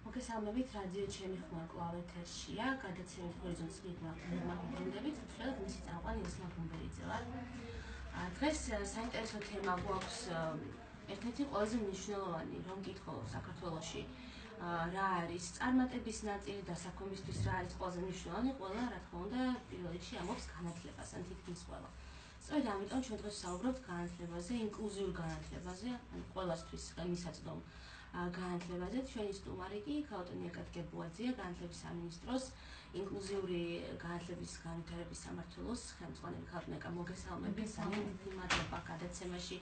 მოგესალმებით, რადიო ჩემი ხმა კვლავ ეთერშია, გადაცემის ჰორიზონტის მიგრძნობით, უთხრელად მისი წამყვანი ისმა გუმბერიძე ვარ. დღეს საინტერესო თემა გვაქვს ერთ-ერთი ყველაზე მნიშვნელოვანი, რომ კითხულობ საქართველოში რა არის წარმატების ნაწილი და საქონლისთვის რა არის ყველაზე მნიშვნელოვანი, ყველა რა თქმა უნდა პირველ რიგში ამბობს განათლებას, ან თითქმის ყველა. სწორედ ამიტომ ჩვენ დღეს ვსაუბრობთ განათლებაზე, ინკლუზიურ განათლებაზე, ან ყველასთვის მისაწვდომ განათლებაზე. ჩვენი სტუმარი კი ქაოტონია კატკებუაძეა, განათლების სამინისტროს ინკლუზიური განათლების განვითარების სამმართველოს ხელმძღვანელი. ქაოტონია, მოგესალმებით, ძალიან დიდი მადლობა გადაცემაში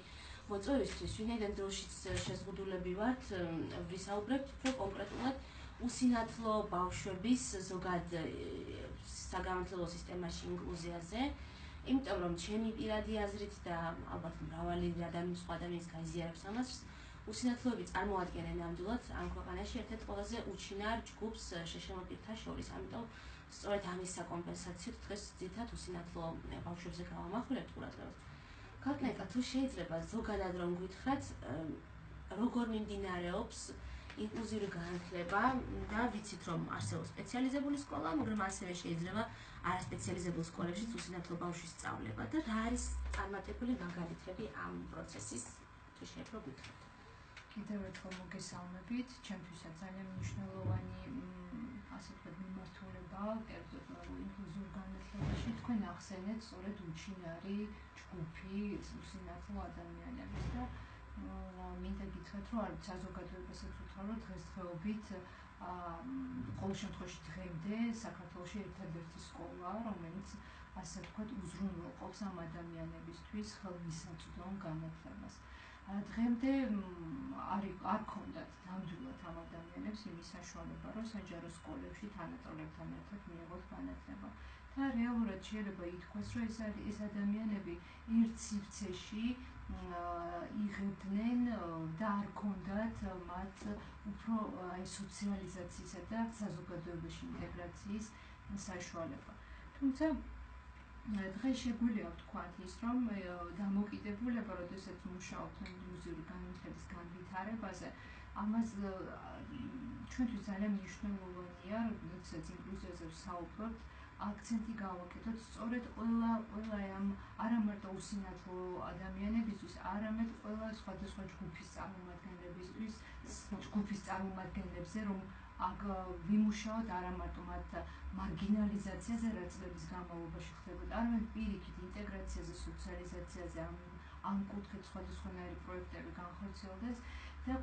მოწვევისთვის. ვინაიდან დროშიც შეზღუდულები ვართ, ვისაუბრებთ უფრო კონკრეტულად უსინათლო ბავშვების ზოგად საგანმანათლებლო სისტემაში ინკლუზიაზე. იმიტომ რომ ჩემი პირადი აზრით და ალბათ მრავალი სხვა ადამიანის გაიზიარებს ამას, უსინათლოები წარმოადგენენ ნამდვილად ამ ქვეყანაში ერთ-ერთ ყველაზე უჩინარ ჯგუფს შეშემოკიდთა შორის. ამიტომ სწორედ ამის საკომპენსაციოდ დღეს ძირითადად უსინათლო ბავშვებზე გავამახვილებთ ყურადღებას. ქაოტონია, თუ შეიძლება ზოგადად რომ გითხრათ, როგორ მიმდინარეობს ინკლუზიური განათლება და ვიცით რომ არსებობს სპეციალიზებული სკოლა, მაგრამ ასევე შეიძლება არასპეციალიზებულ სკოლებშიც უსინათლო ბავშვის სწავლება და რა არის წარმატებული მაგალითები ამ პროცესის, თუ შეიძლება გითხრათ. კიდევ ერთხელ მოგესალმებით, ჩემთვისაც ძალიან მნიშვნელოვანი ასე ვთქვათ მიმართულება კერძოდ ინკლუზიურ განათლებაში. თქვენ ახსენეთ სწორედ უჩინარი ჯგუფი უსინათლო ადამიანების და მინდა გითხრათ, რომ არც საზოგადოებასაც უთხრობ დღესდღეობით ყოველ შემთხვევაში დღემდე საქართველოში ერთადერთი სკოლა, რომელიც ასე ვთქვათ უზრუნველყოფს ამ ადამიანებისთვის ხელმისაწვდომ განათლებას. დღემდე არ ქონდათ ნამდვილად ამ ადამიანებს იმის საშუალება, რომ საჯარო სკოლებში თანატოლებთან ერთად მიიღოთ განათლება. და რეალურად შეიძლება ითქვას, რომ ეს ადამიანები ერთ სივრცეში იღებდნენ და არ ქონდათ მათ უფრო სოციალიზაციისა და საზოგადოებაში ინტეგრაციის საშუალება. თუმცა დღეს შეგვიძლია ვთქვათ ის, რომ დამოკიდებულება, როდესაც მუშაობთ ინკლუზიური განათლების განვითარებაზე, ამას ჩვენთვის ძალიან მნიშვნელოვანია, როდესაც ინკლუზიაზე ვსაუბრობთ, აქცენტი გავაკეთოთ სწორედ ყველა ამ არა მარტო უსინათლო ადამიანებისთვის, არამედ ყველა სხვადასხვა ჯგუფის წარმომადგენლებისთვის, ჯგუფის წარმომადგენლებზე, რომ ვიმუშაოთ არა მარტო მათ მარგინალიზაციაზე, რაც წლების განმავლობაში ხდებოდა, არამედ პირიქით ინტეგრაციაზე, სოციალიზაციაზე, ამ კუთხით სხვადასხვანაირი პროექტები განხორციელდეს და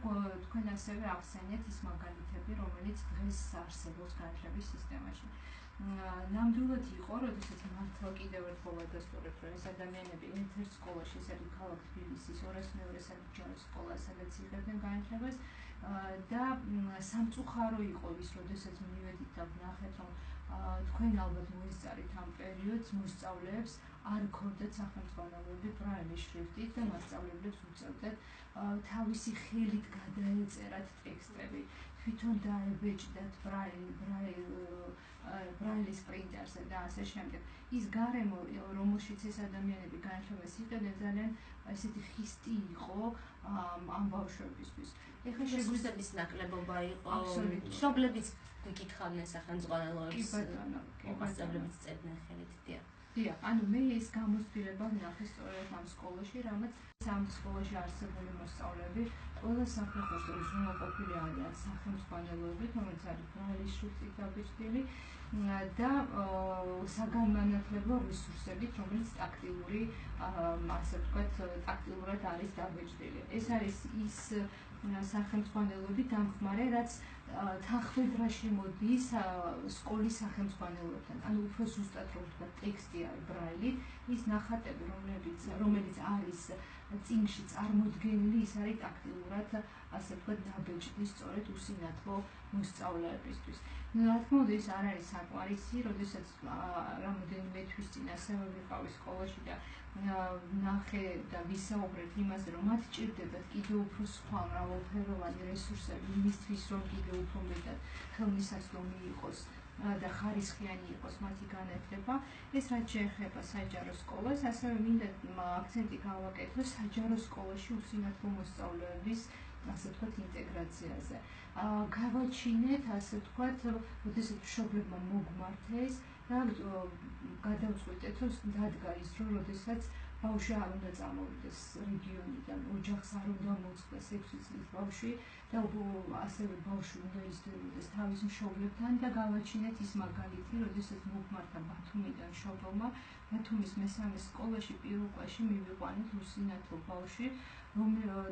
თქვენ ასევე ახსენეთ ის მაგალითები, რომელიც დღეს არსებობს განათლების სისტემაში. ნამდვილად იყო, როდესაც მართლა კიდევ ერთხელ ვადასტურებ, რომ ეს ადამიანები ერთ-ერთ სკოლაში, ეს არის ქალაქ თბილისის 202 საჯარო სკოლა, სადაც იღებდნენ განათლებას და სამწუხარო იყო ის, როდესაც მივედით და ვნახეთ, რომ თქვენ ალბათ მოისწარით ამ პერიოდს, მოსწავლეებს არ ქონდათ სახელმძღვანელოები ბრაილის შრიფტით და მასწავლებლებს უწევდათ თავისი ხელით გადაეწერათ ტექსტები, თვითონ დაებეჭდათ ბრაილის პრინტერზე და ასე შემდეგ. ის გარემო, რომელშიც ეს ადამიანები განათლებას იღებდნენ, ძალიან ესეთი ხისტი იყო ამ ბავშვებისთვის. ეხლა შეგვიძლია ნაკლებობა იყო, მშობლებიც გიკითხავდნენ სახელმძღვანელოებს, კი ბატონო, მასწავლებლებიც წერდნენ ხელით. დიახ, ანუ მე ეს გამოცდილება ვნახე სწორედ ამ სკოლაში, რამაც ამ სკოლაში არსებული მოსწავლეები ყველა საფეხურს უზრუნველყოფილი არიან სახელმძღვანელოებით, რომელიც არის ბრაილის შრიფტით დაბეჭდილი და საგანმანათლებლო რესურსებით, რომელიც ტაქტილური, ასე ვთქვათ, ტაქტილურად არის დაბეჭდილი. ეს არის ის სახელმძღვანელოები დამხმარე, რაც თანხმედრაში მოდის სკოლის სახელმძღვანელოებთან. ანუ უფრო ზუსტად რომ ვთქვათ, ტექსტი არის ბრაილით, ის ნახატები, რომელიც არის წიგნში წარმოდგენილი, ის არის ტაქტილურად, ასე ვთქვათ, დაბეჭდი სწორედ უსინათლო მოსწავლეებისთვის. რა თქმა უნდა, ეს არ არის საკმარისი, როდესაც რამოდენიმე თვის წინ ასევე ვიყავი სკოლაში და ვნახე და ვისაუბრეთ იმაზე, რომ მათ ჭირდებათ კიდევ უფრო სხვა მრავალფეროვანი რესურსები იმისთვის, რომ კიდევ უფრო მეტად ხელმისაწვდომი იყოს და ხარისხიანი იყოს მათი განათლება. ეს რაც შეეხება საჯარო სკოლას, ასევე მინდა აქცენტი გავაკეთო საჯარო სკოლაში უსინათლო მოსწავლეების ასე ვთქვათ, ინტეგრაციაზე. გავაჩინეთ, ასე ვთქვათ, როდესაც მშობლებმა მოგმართეს და გადავწყვიტეთ, რომ დადგა ის დრო, როდესაც ბავშვი არ უნდა წამოვიდეს რეგიონიდან, ოჯახს არ უნდა მოწყდეს 6 წლის ბავშვი და ასევე ბავშვი უნდა იზრდებოდეს თავის მშობლებთან და გავაჩინეთ ის მაგალითი, როდესაც მოგმართა ბათუმიდან მშობელმა ბათუმის მესამე სკოლაში პირველ კლასში მივიყვანეთ უსინათლო ბავშვი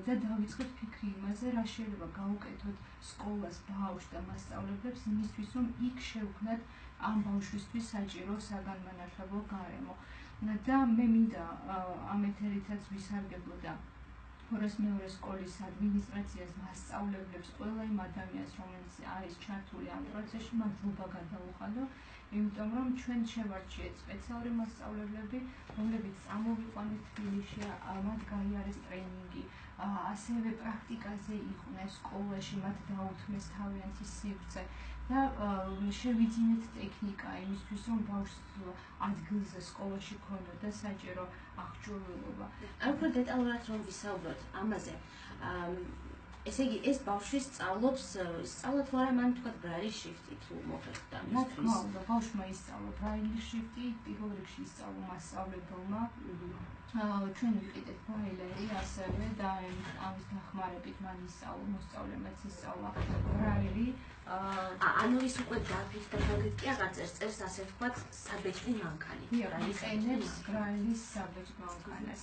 და დავიწყეთ ფიქრი იმაზე, რა შეიძლება გავუკეთოთ სკოლას, ბავშვს და მასწავლებლებს იმისთვის, რომ იქ შევქმნათ ამ ბავშვისთვის საჭირო საგანმანათლებლო გარემო. და მე მინდა ამ ეთერითაც ვისარგებლო და 202 სკოლის ადმინისტრაციას, მასწავლებლებს, ყველა იმ ადამიანს, რომელიც არის ჩართული ამ პროცესში, მადლობა გადაუხადო, იმიტომ რომ ჩვენ შევარჩიეთ სპეციალური მასწავლებლები, რომლებიც წამოვიყვანეთ თბილისში, მათ გაიარეს ტრენინგი, ასევე პრაქტიკაზე იყვნენ სკოლაში, მათ დაუთმეს თავიანთი სივრცე და შევიძინეთ ტექნიკა იმისთვის, რომ ბავშვს ადგილზე სკოლაში ქონოდა საჭირო აღჭურვილობა. უფრო დეტალურად რომ ვისაუბროთ ამაზე, ესე იგი ეს ბავშვი სწავლობს, სწავლოთ თუ არა მან თქვა ბრაილის შრიფტი თუ მოხერხდა რა თქმა უნდა, ბავშვმა ისწავლა ბრაილის შრიფტი, პირველ რიგში ისწავლა მასწავლებელმა. ჩვენ ვიყიდეთ ბრაილერი ასევე და ამის დახმარებით მან ისწავლა, მოსწავლემაც ისწავლა ბრაილი. ანუ ის უკვე დაფიქრდა ფაქტია აღარ წერს ასე ვთქვათ საბეჭდი მანქანი. იყენებს ბრაილის საბეჭდ მანქანას.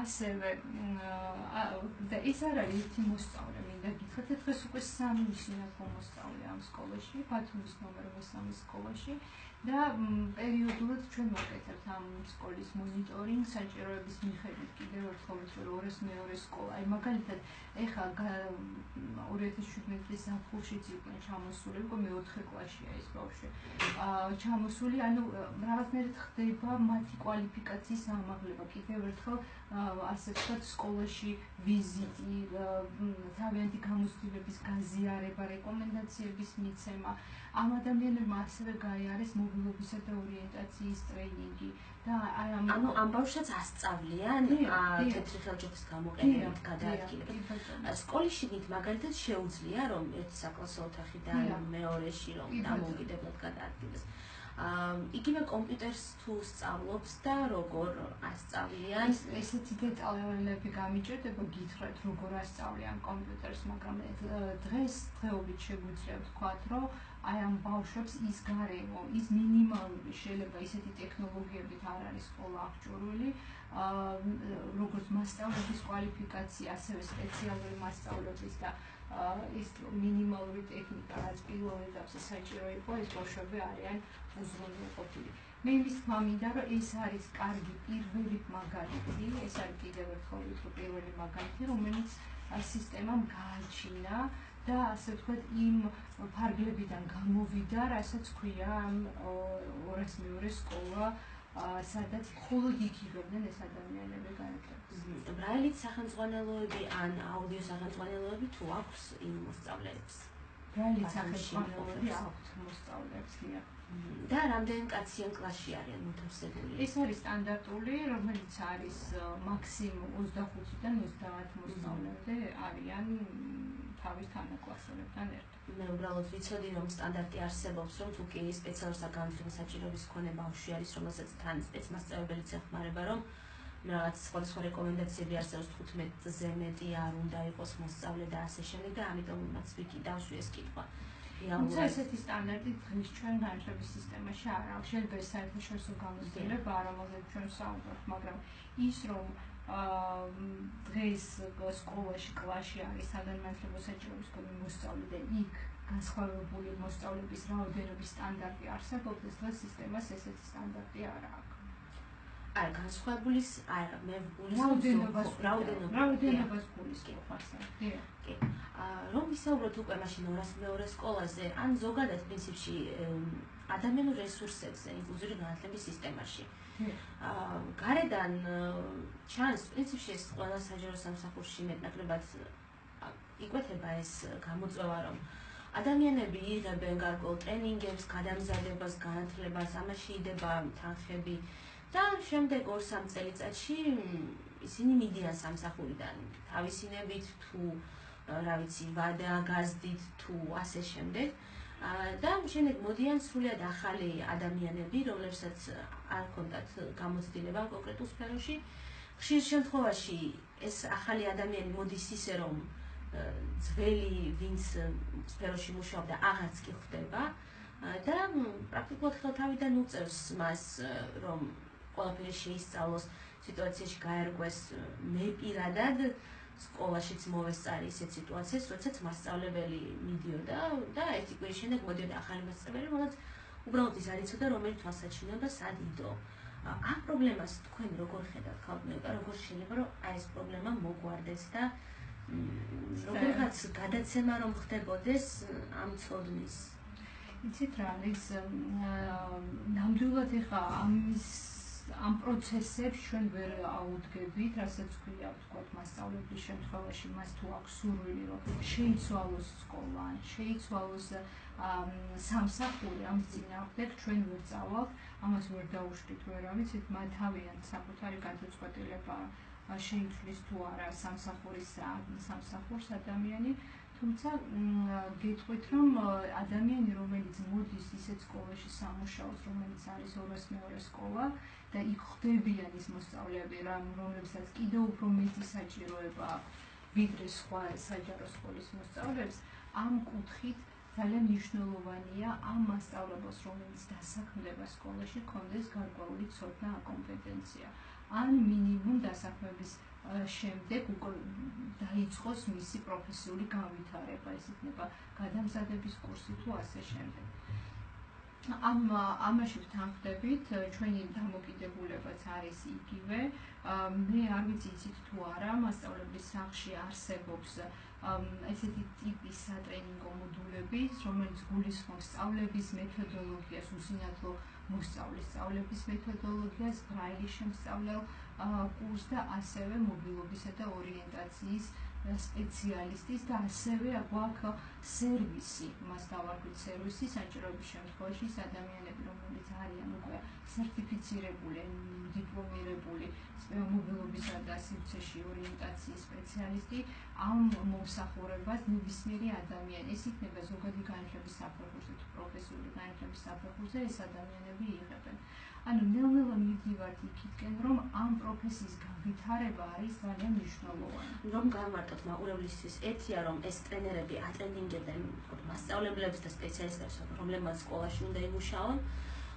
ასევე და ის არ არის ერთი მოსწავლე, მინდა გითხრათ, დღეს უკვე 3 უსინათლო მოსწავლე ამ სკოლაში, ბათუმის ნომერ 3 სკოლაში და პერიოდულად ჩვენ ვაკეთებთ ამ სკოლის მონიტორინგს საჭიროების მიხედვით. კიდევ ერთხელ ვთქვი, 202 სკოლა, აი მაგალითად ეხლა 2017 წლის ზაფხულშიც იყვნენ ჩამოსული, უკვე მე-4 კლასშია ეს ბავშვი. ჩამოსული, ანუ რაღაცნაირად ხდება მათი კვალიფიკაციის ამაღლება. კიდევ ერთხელ ასე ვთქვათ, სკოლაში ვიზიტი, თავიანთი გამოცდილების გაზიარება, რეკომენდაციების მიცემა. ამ ადამიანებმა ასევე გაიარეს მობილობისა და ორიენტაციის ტრენინგი და ანუ ამ ბავშვებს ასწავლიან თეთრი ხელჯოხის გამოყენებით გადაადგილებას. სკოლის შიგნით მაგალითად შეუძლია რომ ერთი საკლასო ოთახიდან მეორეში რომ დამოუკიდებლად გადაადგილდეს. იგივე კომპიუტერს თუ სწავლობს და როგორ ასწავლიან? ესეთი დეტალები გამიჭირდება გითხრათ როგორ ასწავლიან კომპიუტერს, მაგრამ დღეობით შეგვიძლია ვთქვათ, რომ აი ამ ბავშვებს ის გარემო, ის მინიმალური შეიძლება ისეთი ტექნოლოგიებით არ არის ყველა აღჭურვილი, როგორც მასწავლების კვალიფიკაცია, ასევე სპეციალური მასწავლების და ის მინიმალური ტექნიკა, რაც პირველ ეტაპზე საჭირო იყო, ეს ბავშვები არიან უზრუნველყოფილი. მე იმის თქმა მინდა, რომ ეს არის კარგი პირველი მაგალითი, ეს არის კიდევ ერთხელ ვიტყვი პირველი მაგალითი, რომელიც სისტემამ გააჩინა და ასე ვთქვათ, იმ ფარგლებიდან გამოვიდა, რასაც ქვია 202 სკოლა, სადაც მხოლოდ იქ იღებდნენ ეს ადამიანები განათლებას. ბრაილით სახელმძღვანელოები ან აუდიო სახელმძღვანელოები თუ აქვს იმ მოსწავლეებს? ბრაილით სახელმძღვანელოები აქვს მოსწავლეებს, და რამდენი კაციან კლასში არიან მოთავსებული? ეს არის სტანდარტული, რომელიც არის მაქსიმუმ 25-დან 30 მოსწავლემდე არიან თავის თანაკლასელებთან ერთად. მე უბრალოდ ვიცოდი, რომ სტანდარტი არსებობს, რომ თუ კი სპეციალური საგანმანათლებლო საჭიროების მქონე ბავშვი არის, რომელსაც თან სპეცმასწავლებელიც ეხმარება, რომ რაღაც სხვადასხვა რეკომენდაციები არსებობს 15-ზე მეტი არ უნდა იყოს მოსწავლე და ასე შემდეგ და ამიტომაც ვიკიდავში ეს კითხვა. თუმცა ესეთი სტანდარტი დღეს ჩვენ განათლების სისტემაში არ აქვს. შეიძლება ეს საერთაშორისო გამოცდილებაა, რომელზეც ჩვენ ვსაუბრობთ, მაგრამ ის რომ დღეს სკოლაში, კლასში არის საგანმანათლებლო საჭიროების მქონე მოსწავლე და იქ განსხვავებული მოსწავლების რაოდენობის სტანდარტი არსებობს, დღეს სისტემას ესეთი სტანდარტი არ აქვს. არ განსხვავებულის არა, მე რაოდენობას გულისხმობს. კი. რომ ვისაუბროთ უკვე მაშინ 202 სკოლაზე, ან ზოგადად პრინციპში ადამიანურ რესურსებზე ინკლუზიური განათლების სისტემაში. გარედან ჩანს პრინციპში ეს ყველა საჯარო სამსახურში მეტნაკლებად იკვეთება ეს გამოწვევა, რომ ადამიანები იღებენ გარკვეულ ტრენინგებს, გადამზადებას, განათლებას, ამაში იდება თანხები და შემდეგ 2-3 წელიწადში ისინი მიდიან სამსახურიდან თავისინებით თუ რა ვიცი ვადა გაზდით თუ ასე შემდეგ და შემდეგ მოდიან სრულად ახალი ადამიანები, რომლებსაც არ ჰქონდათ გამოცდილება კონკრეტულ სფეროში. ხშირ შემთხვევაში ეს ახალი ადამიანი მოდის ისე რომ ძველი ვინც სფეროში მუშაობდა აღარც კი ხვდება და პრაქტიკულად ხელთავიდან უწევს მას რომ ყველაფერი შეისწავლოს, სიტუაციაში გაერკვეს. მე პირადად სკოლაშიც მოვესწარი ისეთ სიტუაციას, როდესაც მასწავლებელი მიდიოდა და ერთი კვირის შემდეგ მოდიოდა ახალი მასწავლებელი, რომელიც უბრალოდ ის არ იცოდა რომელი თვალსაჩინო და სად იდო. ამ პრობლემას თქვენ როგორ ხედავთ, ქალბატონო, როგორ შეიძლება რომ ეს პრობლემა მოგვარდეს და როგორღაც გადაცემა რომ ხდებოდეს ამ ცოდნის? იცით რა არის ნამდვილად ეხა ამ პროცესებს ჩვენ ვერ აუდგებით, რასაც ქვია ვთქვათ მასწავლებლის შემთხვევაში, მას თუ აქვს სურვილი რომ შეიცვალოს სკოლა, შეიცვალოს სამსახური, ამის წინააღმდეგ ჩვენ ვერ წავალთ, ამას ვერ დაუშვით, ვერ ავიცით, მათ თავიანთ საკუთარი გადაწყვეტილება შეიცვლის თუ არა სამსახურს ადამიანი. თუმცა გეტყვით რომ ადამიანი რომელიც მოდის ისეთ სკოლაში სამუშაოს, რომელიც არის 202 სკოლა და იქ ხვდებიან ის მოსწავლეები, რომლებსაც კიდევ უფრო მეტი საჭიროება ვიდრე სხვა საჯარო სკოლის მოსწავლეებს, ამ კუთხით ძალიან მნიშვნელოვანია ამ მასწავლებელს, რომელიც დასაქმდება სკოლაში, ჰქონდეს გარკვეული ცოდნა, კომპეტენცია. ან მინიმუმ დასაქმების შემდეგ უკვე დაიწყოს მისი პროფესიული განვითარება, ეს იქნება გადამზადების კურსი თუ ასე შემდეგ. ამაში ვთანხმდებით, ჩვენი დამოკიდებულებაც არის იგივე. მე არ ვიცი იცით თუ არა, მასწავლებლის სახლში არსებობს ესეთი ტიპის სატრენინგო მოდულები, რომელიც გულისხმობს სწავლების მეთოდოლოგიას, უსინათლო მოსწავლის სწავლების მეთოდოლოგიას, ბრაილის შემსწავლელ კურსს და ასევე მობილობისა და ორიენტაციის სპეციალისტის და ასევე გვაქვს სერვისი, მას დავარქვით სერვისი, საჭიროების შემთხვევაში ის ადამიანები, რომლებიც არიან უკვე სერტიფიცირებული, დიპლომირებული მობილობისა და სივრცეში ორიენტაციის სპეციალისტი, ამ მომსახურებას ნებისმიერი ადამიანი, ეს იქნება ზოგადი განათლების საფეხურზე თუ პროფესიული განათლების საფეხურზე, ეს ადამიანები იღებენ. ანუ ნელ-ნელა მივდივართ იქითკენ, რომ ამ პროფესიის განვითარება არის ძალიან მნიშვნელოვანი. რომ გავმარტოთ მაყურებლისთვის, ერთია რომ ეს ტრენერები ატრენინგებენ მასწავლებლებს და სპეციალისტებს, რომლებმაც სკოლაში უნდა იმუშაონ,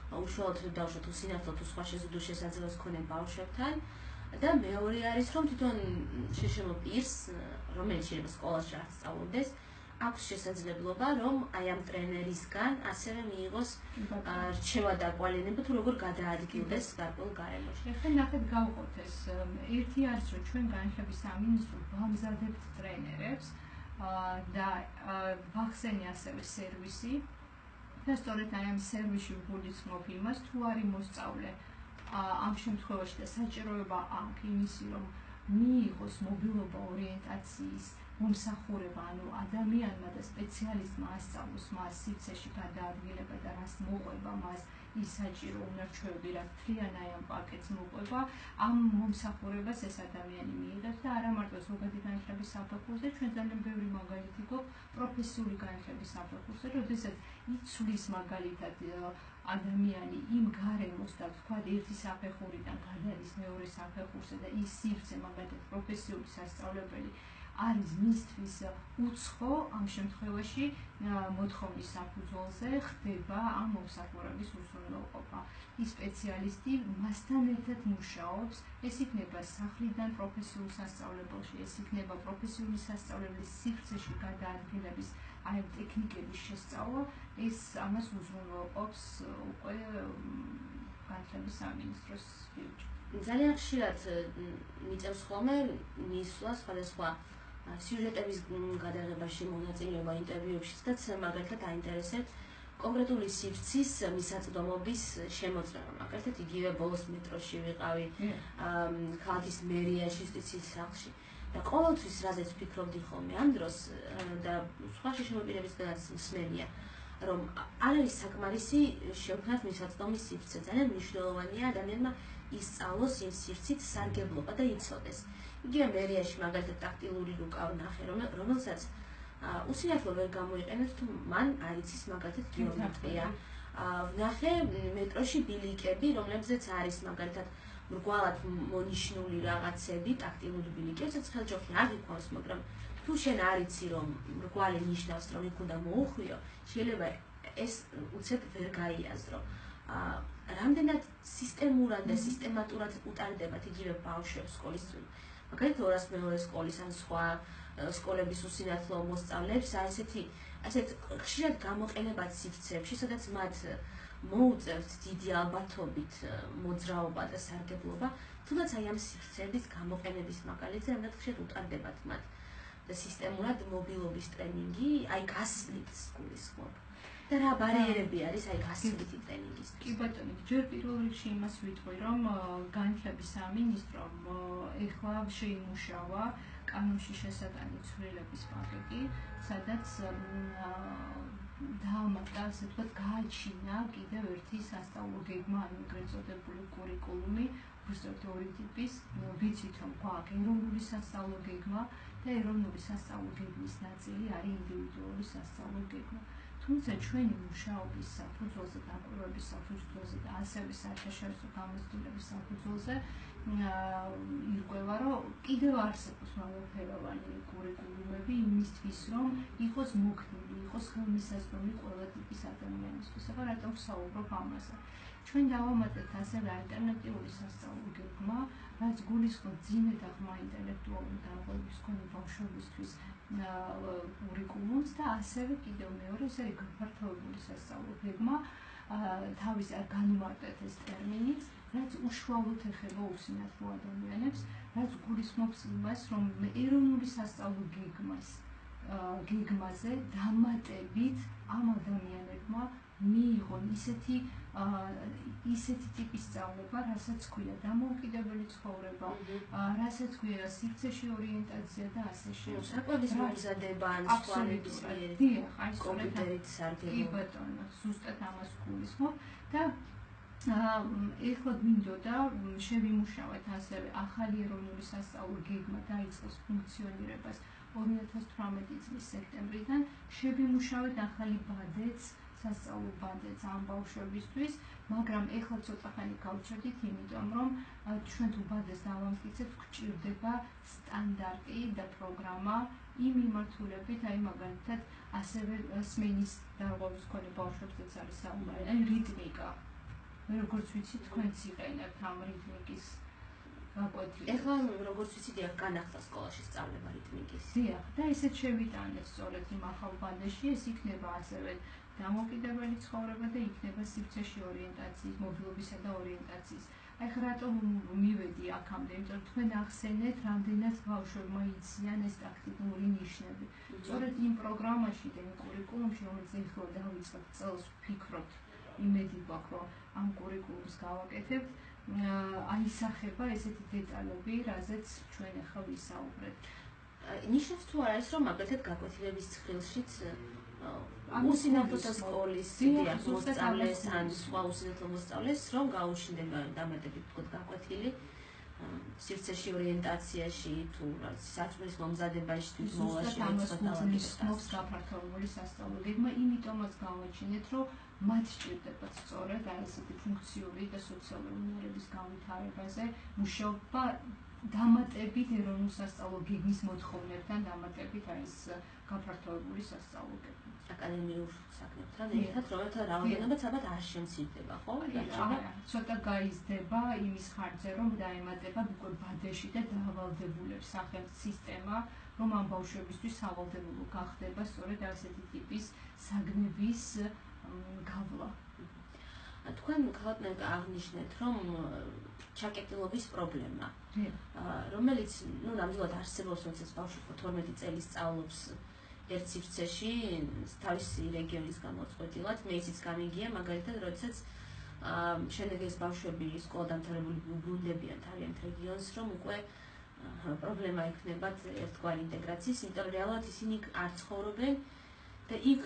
უშუალოდ დავუშვათ უსინათლო თუ სხვა შეზღუდულ შესაძლებლობას ჰქონენ ბავშვებთან და მეორე არის რომ თვითონ შეშემო პირს, რომელიც შეიძლება სკოლაში არ სწავლობდეს, აქვს შესაძლებლობა რომ აი ამ ტრენერისგან ასევე მიიღოს რჩევა და კვალიანება თუ როგორ გადაადგილდეს გარკვეულ გარემოში. ეხლა ნახეთ გავყოთ ეს. ერთი არის რომ ჩვენ განათლების სამინისტრო ვამზადებთ ტრენერებს და ვახსენე ასევე სერვისი და სწორედ აი ამ სერვისში ვგულისხმობ იმას, თუ არის მოსწავლე ამ შემთხვევაში და საჭიროება აქვს იმისი, რომ მიიღოს მობილობა ორიენტაციის მომსახურება, ანუ ადამიანმა და სპეციალისტმა ასწავლოს მას სივრცეში გადაადგილება და რას მოყვება მას ის საჭირო უნარჩვევები, რაც მთლიან აი ამ პაკეტს მოყვება, ამ მომსახურებას ეს ადამიანი მიიღებს და არა მარტო ზოგადი განათლების საფეხურზე, ჩვენ ძალიან ბევრი მაგალითი გვაქვს პროფესიული განათლების საფეხურზე, როდესაც იცვლის მაგალითად ადამიანი იმ გარემოს და თქვა ერთი საფეხურიდან გადადის მეორე საფეხურზე და ის სივრცე მაგალითად პროფესიული სასწავლებელი არის მისთვის უცხო, ამ შემთხვევაში მოთხოვნის საფუძველზე ხდება ამ მომსახურების უზრუნველყოფა. ის სპეციალისტი მასთან ერთად მუშაობს, ეს იქნება სახლიდან პროფესიულ სასწავლებელში, ეს იქნება პროფესიული სასწავლებლის სივრცეში გადაადგილების აი ტექნიკების შესწავლა, ეს ამას უზრუნველყოფს უკვე განათლების სამინისტროს ფიუჩი. ძალიან ხშირად მიწევს ხოლმე მისვლა სხვადასხვა სიუჟეტების გადაღებაში, მონაწილეობა ინტერვიუებშიც და მაგალითად აინტერესებთ კონკრეტული სივრცის მისაწვდომობის შემოწმება. მაგალითად იგივე ბოლოს მეტროში ვიყავი, ქალაქის მერიაში, იუსტიციის სახლში და ყოველთვის რაზეც ვფიქრობდი ხოლმე ამ დროს და სხვა შეშემოპირებისგანაც მსმენია. რომ არ არის საკმარისი შევქმნათ მისაწვდომის სივრცე. ძალიან მნიშვნელოვანია ადამიანმა ისწავლოს იმ სივრცით სარგებლობა და იცოდეს. იგივე მერიაში მაგალითად ტაქტილური რუკა ვნახე, რომელსაც უსინათლო ვერ გამოიყენებს, თუ მან არ იცის მაგალითად გეომეტრია. ვნახე მეტროში ბილიკები, რომლებზეც არის მაგალითად მრგვალად მონიშნული რაღაცები, ტაქტილური ბილიკები, რაც ხელჯოხი არ გიქვავს, მაგრამ თუ შენ არ იცი რომ მრგვალი ნიშნავს რომ იქ უნდა მოუხვიო, შეიძლება ეს უცებ ვერ გაიაზრო. რამდენად სისტემურად და სისტემატურად უტარდებათ იგივე ბავშვებს სკოლის მაგალითად 202 სკოლის ან სხვა სკოლების უსინათლო მოსწავლეებს ასეთ ხშირად გამოყენებად სივრცეებში, სადაც მათ მოუწევთ დიდი ალბათობით მოძრაობა და სარგებლობა, თუნდაც აი ამ სივრცეების გამოყენების მაგალითზე რამდენად ხშირად უტარდებათ მათ და სისტემურად მობილობის ტრენინგი, აი გასვლით სკულისხმობ. და რა ბარიერები არის აი გასვლითი ტრენინგის? კი ბატონო, ჯერ პირველ რიგში იმას ვიტყვი, რომ განათლების სამინისტრომ ეხლა შეიმუშავა კანონში შესატანი ცვლილების პაკეტი, სადაც დაამატა, ასე ვთქვათ, გააჩინა კიდევ ერთი სასწავლო გეგმა, ანუ ეგრეთ წოდებული კურიკულუმი, უბრალოდ ორი ტიპის, ვიცით რომ გვაქვს ეროვნული სასწავლო გეგმა და ეროვნული სასწავლო გეგმის ნაწილი არის ინდივიდუალური სასწავლო გეგმა. თუმცა ჩვენი მუშაობის საფუძველზე, დაკვირვების საფუძველზე და ასევე საერთაშორისო გამოცდილების საფუძველზე ირკვევა, რომ კიდევ არსებობს მრავალფეროვანი კურიკულუმები იმისთვის, რომ იყოს მოქნილი, იყოს ხელმისაწვდომი ყველა ტიპის ადამიანისთვის. აბა რატომ ვსაუბრობ ამაზე? ჩვენ დავამატეთ ასევე ალტერნატიული სასწავლო გეგმა, რაც გულისხმობს ძიმე და ღრმა ინტელექტუალური დარღვევის მქონე ბავშვებისთვის კურიკულუმს და ასევე კიდევ მეორე ეს არის გაფართოებული სასწავლო გეგმა, თავის არ განმარტეთ ეს ტერმინიც, რაც უშუალოდ ეხება უსინათლო ადამიანებს, რაც გულისხმობს იმას, რომ ეროვნული სასწავლო გეგმაზე დამატებით ამ ადამიანებმა მიიღონ ისეთი ტიპის სწავლება, რასაც ქვია დამოუკიდებელი ცხოვრება, რასაც ქვია სივრცეში ორიენტაცია და ასე შემდეგ. საკვების მომზადება ან სხვა ნებისმიერი კომპიუტერით სარგებლობა. კი ბატონო, ზუსტად ამას გულისხმობ და ეხლა გვინდოდა შევიმუშავეთ ასევე ახალი ეროვნული სასწავლო გეგმა დაიწყოს ფუნქციონირებას 2018 წლის სექტემბრიდან, შევიმუშავეთ ახალი ბადეც, სასწავლო ბადეც ამ ბავშვებისთვის, მაგრამ ეხლა ცოტა ხანი გავჩერდით, იმიტომ რომ ჩვენ თუ ბადეს დავამტკიცებთ, გვჭირდება სტანდარტი და პროგრამა იმ მიმართულებით, აი მაგალითად ასევე სმენის დარღვევის მქონე ბავშვებსაც არის საუბარი, აი რიტმიკა. როგორც ვიცი, თქვენც იყენებთ ამ რიტმიკის გაკვეთილებას. ეხლა როგორც ვიცი, დიახ, განახლა სკოლაში სწავლება რიტმიკის. დიახ, და ესეც შევიტანეთ სწორედ იმ ახალ ბადეში, ეს იქნება ასევე დამოუკიდებელი ცხოვრება და იქნება სივრცეში ორიენტაციის, მობილობისა და ორიენტაციის. აი ხა რატომ მივედი აქამდე, იმიტომ რომ თქვენ ახსენეთ, რამდენად ბავშვებმა იციან ეს ტაქტიკური ნიშნები. სწორედ იმ პროგრამაში და იმ კურიკულუმში, რომელიც ეხლა დავიწყებთ წელს, ვფიქრობთ, იმედი გვაქვს, რომ ამ კურიკულუმს გავაკეთებთ, აისახება ესეთი დეტალები, რაზეც ჩვენ ახლა ვისაუბრეთ. ნიშნავს თუ არ არის, რომ მაგალითად გაკვეთილების ცხრილშიც უსინათლო სკოლის მოსწავლეს ან სხვა უსინათლო მოსწავლეს რომ გაუჩნდება დამატებით თქო გაკვეთილი სივრცეში ორიენტაციაში თუ საქმის მომზადებაში თუ მოვაშენოთ გულისხმობს გაფართოებული სასწავლო გეგმა, იმიტომაც გავაჩინეთ, რომ მათ სჭირდებათ სწორედ აი ესეთი ფუნქციური და სოციალური უნარების განვითარებაზე მუშაობა დამატებით ეროვნულ სასწავლო გეგმის მოთხოვნებთან დამატებით აი ეს გაფართოებული სასწავლო გეგმა. აკადემიურ საქმებთან ერთად, რომელთა რაოდენობაც ალბათ არ შემცირდება, ხო? ცოტა გაიზრდება იმის ხარჯზე, რომ დაემატება უკვე ბადეში და დაავალდებულებს სახელმწიფო სისტემა, რომ ამ ბავშვებისთვის სავალდებულო გახდება სწორედ ასეთი ტიპის საგნების გავლა. თქვენ ქალბატონო აღნიშნეთ, რომ ჩაკეტილობის პრობლემა, რომელიც ნამდვილად არსებობს, როდესაც ბავშვი 12 წელი სწავლობს ერთ სივრცეში, თავისი რეგიონის გამოწყვეტილად, მე ისიც გამიგია, მაგალითად, როდესაც შემდეგ ეს ბავშვები სკოლა დამთავრებული უბრუნდებიან თავიანთ რეგიონს, რომ უკვე პრობლემა ექნებათ ერთგვარი ინტეგრაციის, იმიტომ რომ რეალურად ისინი არ ცხოვრობენ და იქ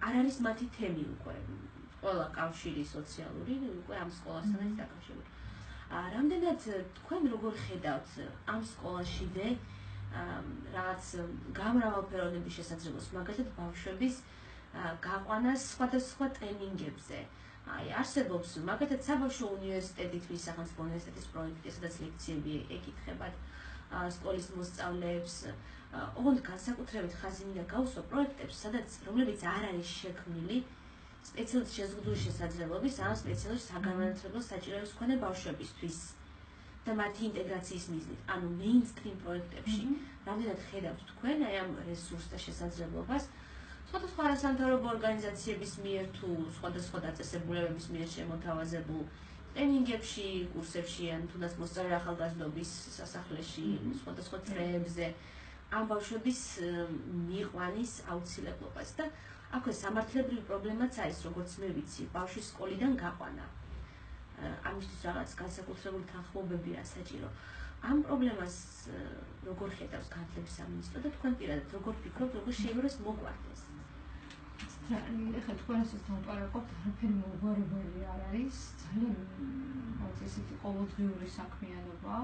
არ არის მათი თემი უკვე ყველა კავშირი სოციალური უკვე ამ სკოლასთან არის დაკავშირებული. რამდენად თქვენ როგორ ხედავთ ამ სკოლაშივე რაღაც გამრავალფეროვნების შესაძლებლობას, მაგალითად ბავშვების გაყვანას სხვადასხვა ტრენინგებზე. არსებობს მაგალითად საბავშვო უნივერსიტეტი, თბილისის სახელმწიფო უნივერსიტეტის პროექტი, სადაც ლექციები ეკითხებათ სკოლის მოსწავლეებს. ოღონდ განსაკუთრებით ხაზი მინდა გავუსვა პროექტებს, რომლებიც არ არის შექმნილი სპეციალისტ შეზღუდული შესაძლებლობის ან სპეციალისტ საგანმანათლებლო საჭიროების მქონე ბავშვებისთვის და მათი ინტეგრაციის მიზნით. ანუ მეინსტრიმ პროექტებში რამდენად ხედავთ თქვენ აი ამ რესურსს და შესაძლებლობას სხვადასხვა არასამთავრობო ორგანიზაციების მიერ თუ სხვადასხვა დაწესებულებების მიერ შემოთავაზებულ ტრენინგებში, კურსებში ან თუნდაც მოსწავლე ახალგაზრდობის სასახლეში, სხვადასხვა წრეებზე ამ ბავშვების მიიყვანის აუცილებლობას და აქვე სამართლებრივი პრობლემაც არის, როგორც მე ვიცი, ბავშვის სკოლიდან გაყვანა. ამისთვის რაღაც განსაკუთრებული თანხმობები საჭირო. ამ პრობლემას როგორ ხედავს განათლების სამინისტრო და თქვენ პირადად როგორ ფიქრობთ, როგორ შეიძლება ეს მოგვარდეს? ეხლა თქვენ ასეთ ლაპარაკობთ, არაფერი მოგვარებელი არ არის, ძალიან ესეთი ყოველდღიური საქმიანობა.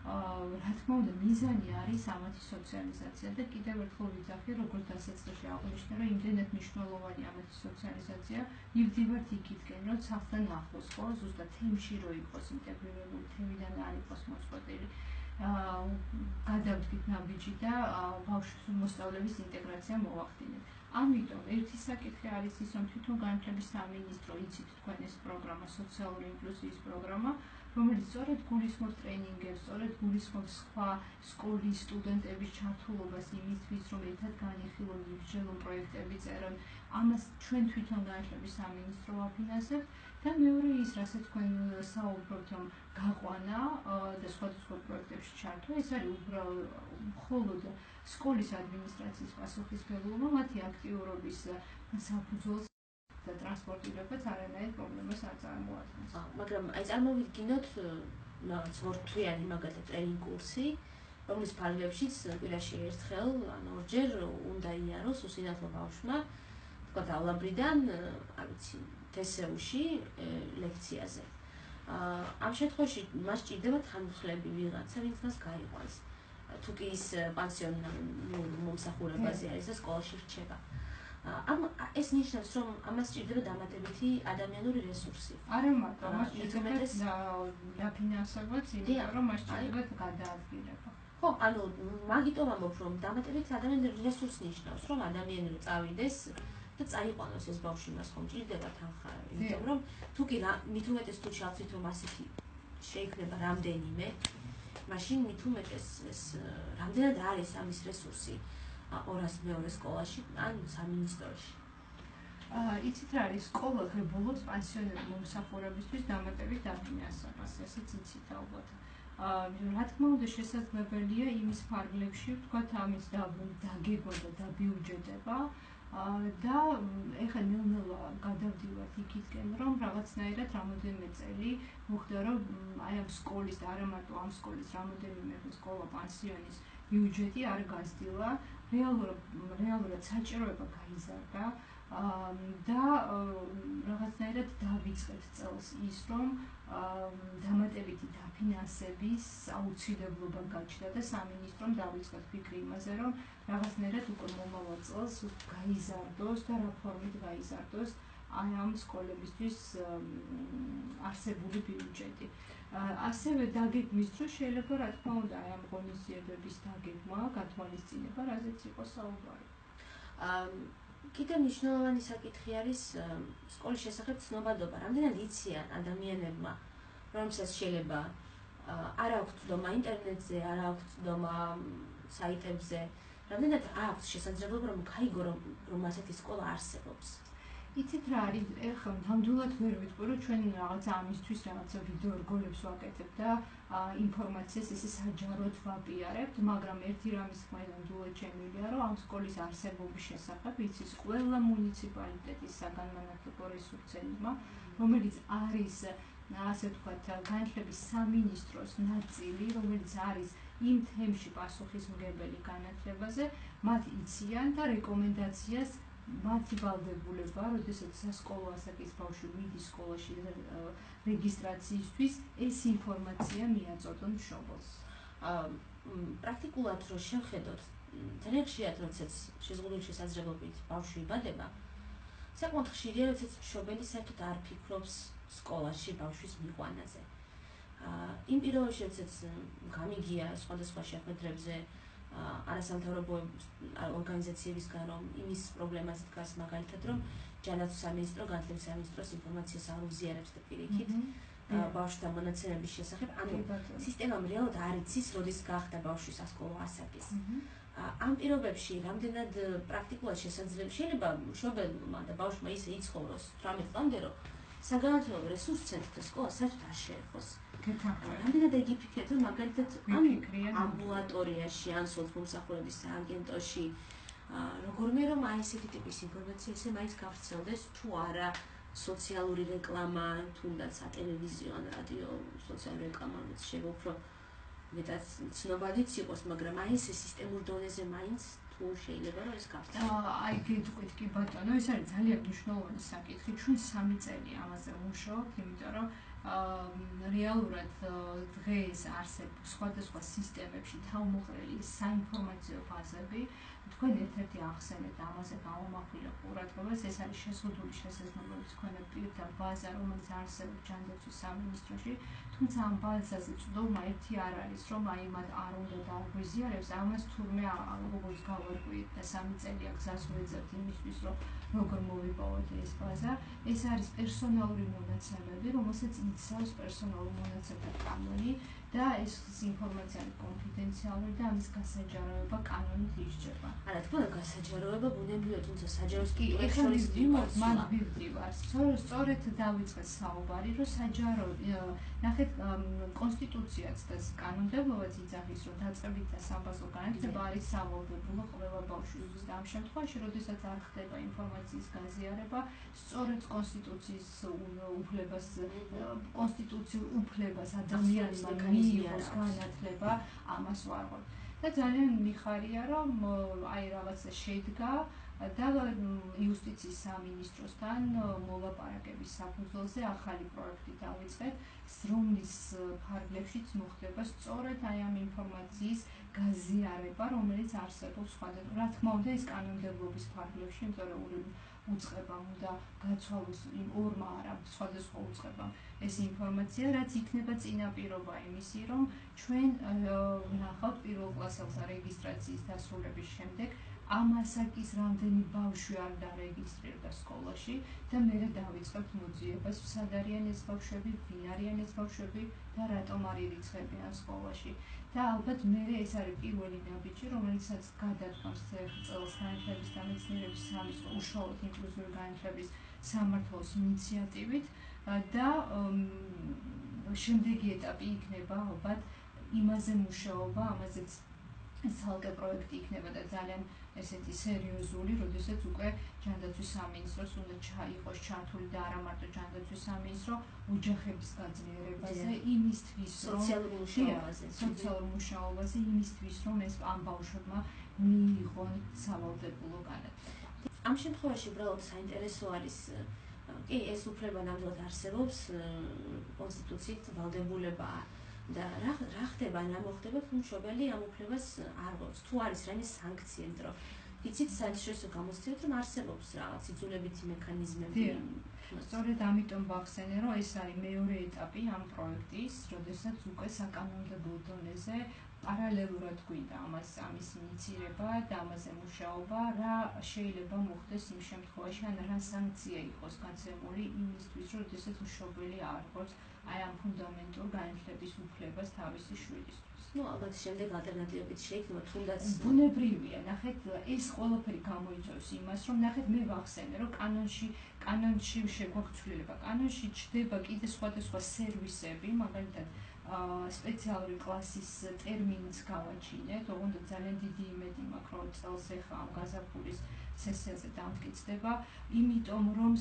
რა თქმა უნდა, მიზანი არის ამათი სოციალიზაცია და კიდევ ერთხელ ვიძახი, როგორც დასაწყისში აღვნიშნე, რომ იმდენად მნიშვნელოვანი ამათი სოციალიზაცია, მივდივართ იქითკენ, რომ სახლთან ახლოს ხო, ზუსტად თემში რო იყოს ინტეგრირებული, თემიდან არ იყოს მოწყვეტილი. გადავდგით ნაბიჯი და ბავშვის მოსწავლების ინტეგრაცია მოვახდინეთ. ამიტომ ერთი საკითხი არის ის, რომ თვითონ განათლების სამინისტრო იცით თქვენ ეს პროგრამა, სოციალური ინკლუზიის პროგრამა, რომელიც სწორედ გულისხმობს ტრენინგებს, სწორედ გულისხმობს სხვა სკოლის სტუდენტების ჩართულობას იმისთვის, რომ ერთად განიხილონ, იბრძოლონ პროექტები წერონ. ამას ჩვენ თვითონ განათლების სამინისტრო ვაფინანსებთ და მეორე ის, რასაც თქვენ საუბრობთ, რომ გაყვანა და სხვადასხვა პროექტებში ჩართვა, ეს არის მხოლოდ სკოლის ადმინისტრაციის პასუხისმგებლობა, მათი აქტიურობის საფუძველს და ტრანსპორტირებაც არანაირ პრობლემას არ წარმოადგენს. მაგრამ აი წარმოვიდგინოთ რაღაც ორთვიანი მაგალითად ტრენინგ კურსი, რომლის ფარგლებშიც კვირაში ერთხელ ან ორჯერ უნდა იაროს უსინათლო ბავშვმა, თქვა დავლაბრიდან, არ ვიცი, თესეუში ლექციაზე. ამ შემთხვევაში მას ჭირდება თანმხლები ვიღაცა, ვინც მას გაიყვანს. თუ კი ის პანსიონურ მომსახურებაზე არის და სკოლაში რჩება. ეს ნიშნავს, რომ ამას ჭირდება დამატებითი ადამიანური რესურსი. არა მარტო, მას ჭირდება დაფინანსებაც, იმიტომ რომ მას ჭირდება გადაადგილება. ხო, ანუ მაგიტომ ამბობ, რომ დამატებითი ადამიანური რესურსი ნიშნავს, რომ ადამიანი წავიდეს და წაიყვანოს ეს ბავშვი, მას ხომ ჭირდება თანხა, იმიტომ რომ თუ კი მით უმეტეს თუ ჩავთვლით, რომ ასეთი შეიქმნება რამდენიმე, მაშინ მით უმეტეს ეს რამდენად არის ამის რესურსი 200 სკოლაში ან სამინისტროში. იცით რა არის, სკოლა ღებულობს პანსიონერ მომსახურებისთვის დამატებით დაფინანსებას, ესეც იცით ალბათ. რა თქმა უნდა, შესაძლებელია იმის ფარგლებში, ვთქვათ, ამის დაგეგმა და დაბიუჯეტება და ეხლა ნელ-ნელა გადავდივართ იქითკენ, რომ რაღაცნაირად რამოდენიმე წელი მოხდა, რომ აი ამ სკოლის და არა მარტო ამ სკოლის რამოდენიმე სკოლა პანსიონის ბიუჯეტი არ გასდილა, რეალურად საჭიროება გაიზარდა და რაღაცნაირად დავიწყეთ წელს ის, რომ დამატებითი დაფინანსების აუცილებლობა გაჩნდა და სამინისტრომ დავიწყეთ ფიქრი იმაზე, რომ რაღაცნაირად უკვე მომავალ წელს გაიზარდოს და რა ფორმით გაიზარდოს აი ამ სკოლებისთვის არსებული ბიუჯეტი. ასევე დაგეგმვის დროს შეიძლება რა თქმა უნდა აი ამ ღონისძიებების დაგეგმა, გათვალისწინება, რაზეც იყოს საუბარი. კიდევ მნიშვნელოვანი საკითხი არის სკოლის შესახებ ცნობადობა. რამდენად იციან ადამიანებმა, რომელსაც შეიძლება არ აქვს ცდომა ინტერნეტზე, არ აქვს ცდომა საიტებზე, რამდენად აქვს შესაძლებლობა, რომ გაიგო, რომ ასეთი სკოლა არსებობს. იცით რა არის, ეხლა ნამდვილად ვერ ვიტყვი, რომ ჩვენ რაღაცა ამისთვის რაღაცა ვიდეო რგოლებს ვაკეთებთ და ინფორმაციას ესე საჯაროდ ვაპიარებთ, მაგრამ ერთი რამის თქმა ნამდვილად შემიძლია, რომ ამ სკოლის არსებობის შესახებ იცის ყველა მუნიციპალიტეტის საგანმანათლებლო რესურსცენტრმა, რომელიც არის ასე ვთქვათ, განათლების სამინისტროს ნაწილი, რომელიც არის იმ თემში პასუხისმგებელი განათლებაზე, მათ იციან და რეკომენდაციას მათი ვალდებულება, როდესაც სასკოლო ასაკის ბავშვი მიდის სკოლაში რეგისტრაციისთვის, ეს ინფორმაცია მიაწოდონ მშობელს. პრაქტიკულად რო შევხედოთ, ძალიან ხშირად როდესაც შეზღუდული შესაძლებლობით ბავშვი იბადება, საკმაოდ ხშირია, როდესაც მშობელი საერთოდ არ ფიქრობს სკოლაში ბავშვის მიყვანაზე. იმ პირობებში, როდესაც გამიგია სხვადასხვა შეხვედრებზე არასამთავრობო ორგანიზაციებისგან, რომ იმის პრობლემაზე დგას მაგალითად, რომ ჯანდაცვის სამინისტრო განათლების სამინისტროს ინფორმაციას არ უზიარებს და პირიქით ბავშვთა მონაცემების შესახებ, ანუ სისტემამ რეალურად არ იცის, როდის გახდა ბავშვი სასკოლო ასაკის. ამ პირობებში რამდენად პრაქტიკულად შესაძლებელი შეიძლება მშობელმა და ბავშვმა ისე იცხოვროს 18 წლამდე, რომ საგანმანათლებლო რესურს ცენტრთა სკოლა საერთოდ არ შეერხოს. რამდენად იგი ფიქრეთ, რომ მაგალითად ამბულატორიაში ან სოციმომსახურების სააგენტოში როგორმე რომ აი ესეთი ტიპის ინფორმაცია ესე მაინც გავრცელდეს, თუ არა სოციალური რეკლამა, თუნდაც სატელევიზიო ან რადიო სოციალური რეკლამა, რომელიც შეიძლება უფრო მეტად ცნობადიც იყოს, მაგრამ აი ეს სისტემურ დონეზე მაინც თუ შეიძლება რომ ეს გავრცელდეს. აი გეტყვით კი ბატონო, ეს არის ძალიან მნიშვნელოვანი საკითხი. ჩვენ 3 წელი ამაზე ვმუშაობთ, იმიტომ რომ რეალურად დღეს არსებობს სხვადასხვა სისტემებში თავმოყრილი საინფორმაციო ბაზები. თქვენ ერთ-ერთი ახსენეთ ამაზე გამომახვილ ყურადღებას, ეს არის შეზღუდული შესაძლებლობის მქონე პირთა ბაზა, რომელიც არსებობს ჯანდაცვის სამინისტროში. თუმცა ამ ბაზაზე წვდომა ერთი არ არის, რომ აი მათ არ უნდა დააგვიზიარებს, ამას თურმე როგორც გავარკვიეთ და 3 წელია გზას ვეძებთ იმისთვის, რომ როგორ მოვიპოვოთ ეს ბაზა. ეს არის პერსონალური მონაცემები, რომელსაც იცავს პერსონალური მონაცემთა კანონი და ეს ინფორმაცია არის კონფიდენციალური და ამის გასაჯაროება კანონით ისჯება. არა, თქო, გასაჯაროება ბუნებრივია, თუმცა საჯარო კი, ეხლა მან ვივდივარ. სწორედ დავიწყეთ საუბარი, რომ საჯარო ნახეთ კონსტიტუციაც და კანონმდებლობაც იძახის, რომ დაწყებით და საბაზო განათლება არის სავალდებულო ყველა ბავშვისთვის და ამ შემთხვევაში, როდესაც არ ხდება ინფორმაციის გაზიარება, სწორედ კონსტიტუციის უფლებას, კონსტიტუციურ უფლებას ადამიანმა მიიღოს განათლება, ამას ვარღვევ. და ძალიან მიხარია, რომ აი რაღაცა შედგა და იუსტიციის სამინისტროსთან მოლაპარაკების საფუძველზე ახალი პროექტი დავიწყეთ, რომლის ფარგლებშიც მოხდება სწორედ აი ამ ინფორმაციის გაზიარება, რომელიც არსებობს სხვადასხვა. რა თქმა უნდა, ეს კანონმდებლობის ფარგლებში, იმიტომ რომ უწყებამ უნდა გაცვალოს იმ ორმა არა სხვადასხვა უწყებამ ეს ინფორმაცია, რაც იქნება წინაპირობა იმისი, რომ ჩვენ ვნახავთ პირველ კლასელთა რეგისტრაციის დასრულების შემდეგ ამ ასაკის რამდენი ბავშვი არ დარეგისტრირდა სკოლაში და მერე დავიწყებთ მოძიებას, სად არიან ეს ბავშვები, ვინ არიან ეს ბავშვები და რატომ არ ირიცხებიან სკოლაში. და ალბათ მერე ეს არის პირველი ნაბიჯი, რომელიცაც გადადგამს წელს განათლების და მეცნიერების სამინისტრო უშუალოდ ინკლუზიური განათლების სამმართველოს ინიციატივით და შემდეგი ეტაპი იქნება ალბათ იმაზე მუშაობა, ამაზეც ცალკე პროექტი იქნება და ძალიან ესეთი სერიოზული, როდესაც უკვე ჯანდაცვის სამინისტროს უნდა იყოს ჩართული და არა მარტო ჯანდაცვის სამინისტრო ოჯახების გაძლიერებაზე, იმისთვის რომ სოციალურ მუშაობაზე, იმისთვის რომ ეს ამ ბავშვებმა მიიღონ სავალდებულო განათლება. ამ შემთხვევაში უბრალოდ საინტერესო არის კი ეს უფლება ნამდვილად არსებობს კონსტიტუციით ვალდებულება და რა ხდება, რა მოხდება, თუ მშობელი ამ უფლებას არ გვაქვს. თუ არის რაიმე სანქცია, იმიტომ რომ იცით საერთაშორისო გამოცდილებით, რომ არსებობს რაღაც იძულებითი მექანიზმები. სწორედ ამიტომ ვახსენე, რომ ეს არის მეორე ეტაპი ამ პროექტის, როდესაც უკვე საკანონმდებლო დონეზე პარალელურად გვინდა ამის ინიცირება და ამაზე მუშაობა, რა შეიძლება მოხდეს იმ შემთხვევაში, ან რა სანქცია იყოს გაცემული იმისთვის, რომ როდესაც მშობელი არ ყოფს აი ამ ფუნდამენტურ განათლების უფლებას თავისი შვილისთვის. ალბათ შემდეგ ალტერნატივებიც შეიქმნება, თუნდაც ბუნებრივია, ნახეთ, ეს ყველაფერი გამოიწვევს იმას, რომ ნახეთ, მე ვახსენე, რომ კანონში შეგვაქვს ცვლილება. კანონში ჩდება კიდე სხვადასხვა სერვისები, მაგალითად სპეციალური კლასის ტერმინიც გავაჩინეთ, ოღონდ ძალიან დიდი იმედი მაქვს, რომ წელს ეხლა ამ გაზაფხულის სესიაზე დამტკიცდება, იმიტომ რომ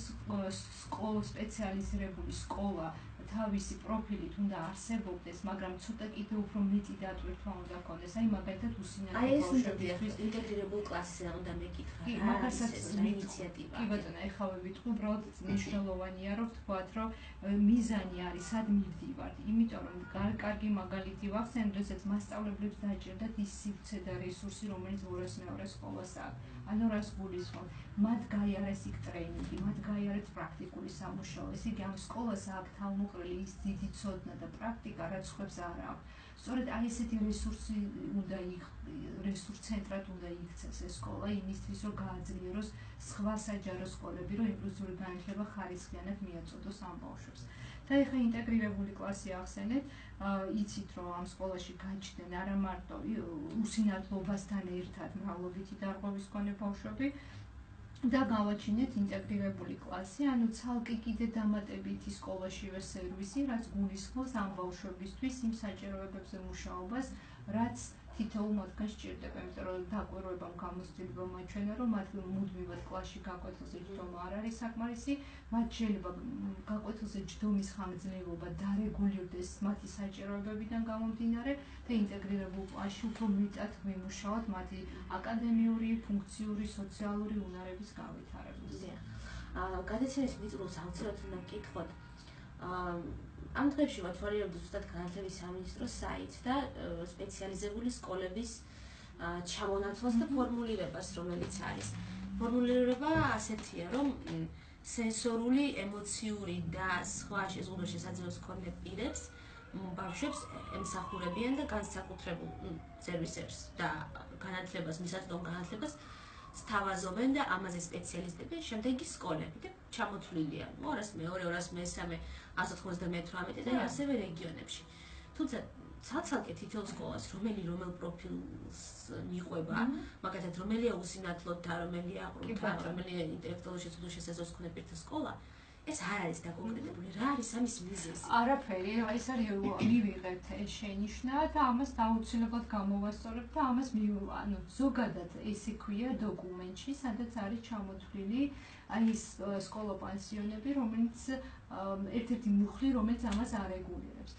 სპეციალიზირებული სკოლა თავისი პროფილით უნდა არსებობდეს, მაგრამ ცოტა კიდე უფრო მეტი დატვირთვა უნდა ქონდეს. აი მაგალითად უსინათლო ბავშვებისთვის ინტეგრირებულ კლასზე უნდა მეკითხა. კი, მაგასაც ინიციატივა. კი ბატონო, ეხლა ვიტყვი, უბრალოდ მნიშვნელოვანია, რომ ვთქვათ, რომ მიზანი არის სად მივდივართ, იმიტომ რომ კარგი მაგალითი ვახსენე, როდესაც მასწავლებლებს დაჭირდათ ის სივრცე და რესურსი, რომელიც 200-მეორე სკოლას აქვს. ანუ რას გულისხმობ? მათ გაიარეს იქ ტრეინინგი, მათ გაიარეს პრაქტიკული სამუშაო. ესე იგი, ამ სკოლას აქვს თავმოყრილი ის დიდი ცოდნა და პრაქტიკა, რაც სხვებს არ აქვს. სწორედ აი ესეთი რესურსი უნდა რესურს ცენტრად უნდა იქცეს ეს სკოლა იმისთვის, რომ გააძლიეროს სხვა საჯარო სკოლები, რომ ინკლუზიური განათლება ხარისხიანად მიაწოდოს ამ ბავშვებს. და ეხლა ინტეგრირებული კლასი ახსენეთ, იცით, რომ ამ სკოლაში გაჩნდნენ არა მარტო უსინათლობასთან ერთად მრავლობითი დარღვევის მქონე ბავშვები, და გავაჩინეთ ინტეგრირებული კლასი, ანუ ცალკე კიდე დამატებითი სკოლაშივე სერვისი, რაც გულისხმობს ამ ბავშვებისთვის იმ საჭიროებებზე მუშაობას, რაც თითოეულ მათგანს სჭირდება, იმიტომ რომ დაკვირვებამ გამოცდილება მაჩვენა, რომ მათ მუდმივად კლასში გაკვეთილზე ჯდომა არ არის საკმარისი, მათ შეიძლება გაკვეთილზე ჯდომის ხანგრძლივობა დარეგულირდეს მათი საჭიროებებიდან გამომდინარე და ინტეგრირებულ კლასში უფრო მეტად ვიმუშაოთ მათი აკადემიური, ფუნქციური, სოციალური უნარების გავითარებას. გადაცემის მიწურულს აუცილებლად უნდა გკითხოთ. ამ დღეებში ვათვალიერებთ ზუსტად განათლების სამინისტროს საიტს და სპეციალიზებული სკოლების ჩამონათვალს და ფორმულირებას, რომელიც არის. ფორმულირება ასეთია, რომ სენსორული, ემოციური და სხვა შეზღუდვა შესაძლებლობს მქონე პირებს, ბავშვებს ემსახურებიან და განსაკუთრებულ სერვისებს და განათლებას, მისაწვდომ განათლებას სთავაზობენ და ამაზე სპეციალისტები, შემდეგ ის სკოლები და ჩამოთვლილია 202, 203, 198 და ასევე რეგიონებში. თუმცა ცალ-ცალკე თითოეულ სკოლას რომელ პროფილს მიყვება, მაგალითად რომელია უსინათლოთა, რომელია აყრუნთა, რომელია ინტელექტუალური შეზღუდვის შესაძლებლობის მქონე პირთა სკოლა, ეს არ არის დაკონკრეტებული. რა არის ამის მიზეზი? არაფერი, ეს არის მივიღეთ ეს შენიშვნა და ამას აუცილებლად გამოვასწორებ და ამას ანუ ზოგადად ესე ქვია დოკუმენტში, სადაც არის ჩამოთვლილი აი ეს სკოლა-პანსიონები, რომელიც ერთ-ერთი მუხლი, რომელიც ამას არეგულირებს.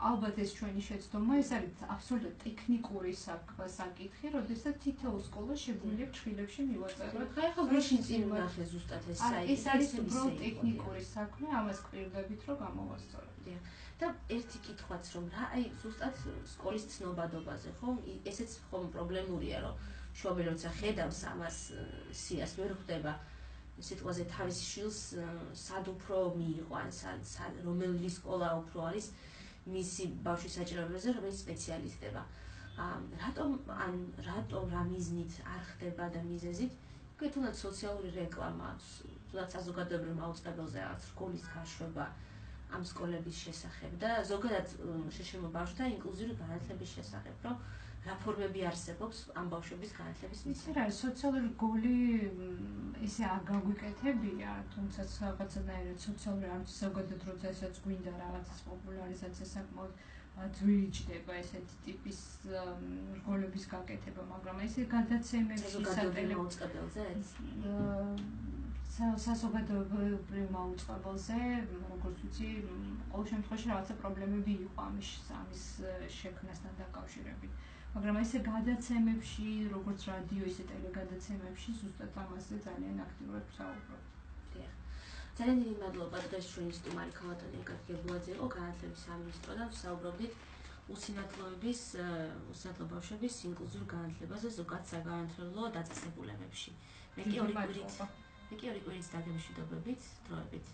ალბათ ეს ჩვენი შეცდომა, ეს არის აბსოლუტურად ტექნიკური საკითხი, როდესაც თითოეულ სკოლას შეგვიძლია ფრჩხილებში მივაწეროთ. ხა გუშინ წინ ვნახე ზუსტად ეს საიტი. ეს არის უბრალოდ ტექნიკური საქმე, ამას გვირდებით, რომ გამოვასწოროთ. და ერთი კითხვაც რომ რა, აი ზუსტად სკოლის ცნობადობაზე, ხო? ესეც ხომ პრობლემურია, რომ შობი როცა ხედავს ამას სიას ვერ ხვდება სიტყვაზე თავის შვილს სად უფრო მიიღო, ან რომელი სკოლა უფრო არის მისი ბავშვის საჭიროებებზე, რომელიც სპეციალისტება. რატომ რა მიზნით არ ხდება და მიზეზით? თუნდაც სოციალური რეკლამა აქვს, თუნდაც საზოგადოებრივ მაუწყებელზე რაღაც რგოლის გაშვება ამ სკოლების შესახებ და ზოგადად შეშემო ბავშვთა ინკლუზიური განათლების შესახებ, რომ რა ფორმები არსებობს ამ ბავშვების განათლების მისაღებად. რა სოციალური რგოლი ესე არ გაგვიკეთებია, თუმცა რაღაცნაირად სოციალური არც ზოგადად როდესაც გვინდა რაღაცის პოპულარიზაცია საკმაოდ ძვირიჭდება ესეთი ტიპის რგოლების გაკეთება, მაგრამ ესე გადაცემებში სატელევიზიო საზოგადოებრივ მაუწყებელზე, როგორც ვიცი, ყოველ შემთხვევაში რაღაცა პრობლემები იყო ამის შექმნასთან დაკავშირებით. მაგრამ ესე გადაცემებში, როგორც რადიო, ისე ტელეგადაცემებში ზუსტად ამაზე ძალიან აქტიურად ვსაუბრობთ. ძალიან დიდი მადლობა დღეს ჩვენი სტუმარი ქალბატონი გაგებულაძე იყო განათლების სამინისტროდან ვსაუბრობდით უსინათლო ბავშვების ინკლუზიურ განათლებაზე ზოგადად საგანმანათლებლო დაწესებულებებში. მე კი ორი კვირით დაგემშვიდობებით, დროებით.